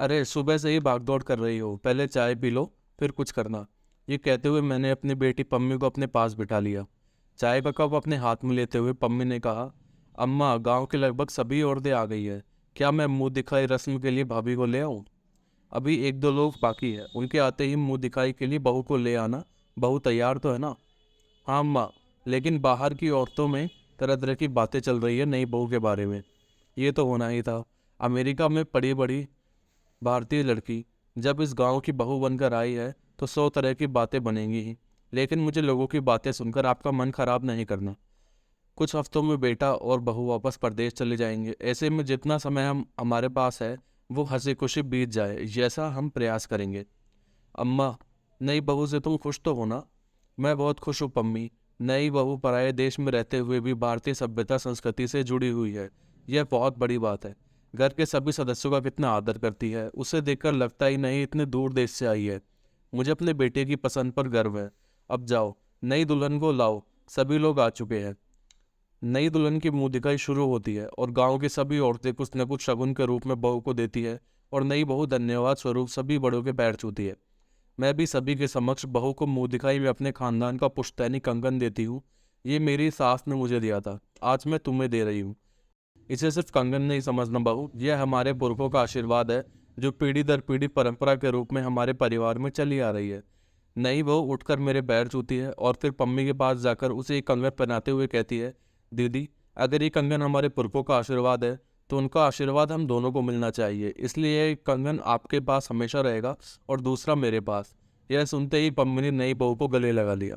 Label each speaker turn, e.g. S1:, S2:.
S1: अरे सुबह से ही भागदौड़ कर रही हो, पहले चाय पी लो, फिर कुछ करना। ये कहते हुए मैंने अपनी बेटी पम्मी को अपने पास बिठा लिया। चाय का कप अपने हाथ में लेते हुए पम्मी ने कहा, अम्मा, गांव की लगभग सभी औरतें आ गई है। क्या मैं मुंह दिखाई रस्म के लिए भाभी को ले आऊं? अभी एक दो लोग बाकी है, उनके आते ही मुंह दिखाई के लिए बहू को ले आना। बहू तैयार तो है ना? हाँ अम्मा, लेकिन बाहर की औरतों में तरह तरह की बातें चल रही है नई बहू के बारे में। ये तो होना ही था। अमेरिका में पड़ी बड़ी भारतीय लड़की जब इस गांव की बहू बनकर आई है तो 100 तरह की बातें बनेंगी ही। लेकिन मुझे लोगों की बातें सुनकर आपका मन खराब नहीं करना। कुछ हफ्तों में बेटा और बहू वापस परदेश चले जाएंगे। ऐसे में जितना समय हम हमारे पास है वो हंसी खुशी बीत जाए, जैसा हम प्रयास करेंगे। अम्मा, नई बहू से तुम खुश तो हो ना? मैं बहुत खुश हूँ पम्मी। नई बहू पराये देश में रहते हुए भी भारतीय सभ्यता संस्कृति से जुड़ी हुई है। यह बहुत बड़ी बात है। घर के सभी सदस्यों का कितना आदर करती है, उसे देखकर लगता ही नहीं इतने दूर देश से आई है। मुझे अपने बेटे की पसंद पर गर्व है। अब जाओ, नई दुल्हन को लाओ। सभी लोग आ चुके हैं। नई दुल्हन की मुंह दिखाई शुरू होती है और गांव की सभी औरतें कुछ न कुछ शगुन के रूप में बहू को देती है और नई बहू धन्यवाद स्वरूप सभी बड़ों के पैर छूती है। मैं भी सभी के समक्ष बहू को मुंह दिखाई में अपने खानदान का पुश्तैनी कंगन देती हूँ। ये मेरी सास ने मुझे दिया था, आज मैं तुम्हें दे रही हूँ। इसे सिर्फ कंगन नहीं समझना बहू, यह हमारे पुरखों का आशीर्वाद है जो पीढ़ी दर पीढ़ी परंपरा के रूप में हमारे परिवार में चली आ रही है। नई बहू उठकर मेरे पैर छूती है और फिर पम्मी के पास जाकर उसे एक कंगन पहनाते हुए कहती है, दीदी, अगर ये कंगन हमारे पुरखों का आशीर्वाद है तो उनका आशीर्वाद हम दोनों को मिलना चाहिए, इसलिए ये कंगन आपके पास हमेशा रहेगा और दूसरा मेरे पास। यह सुनते ही पम्मी ने नई बहू को गले लगा लिया।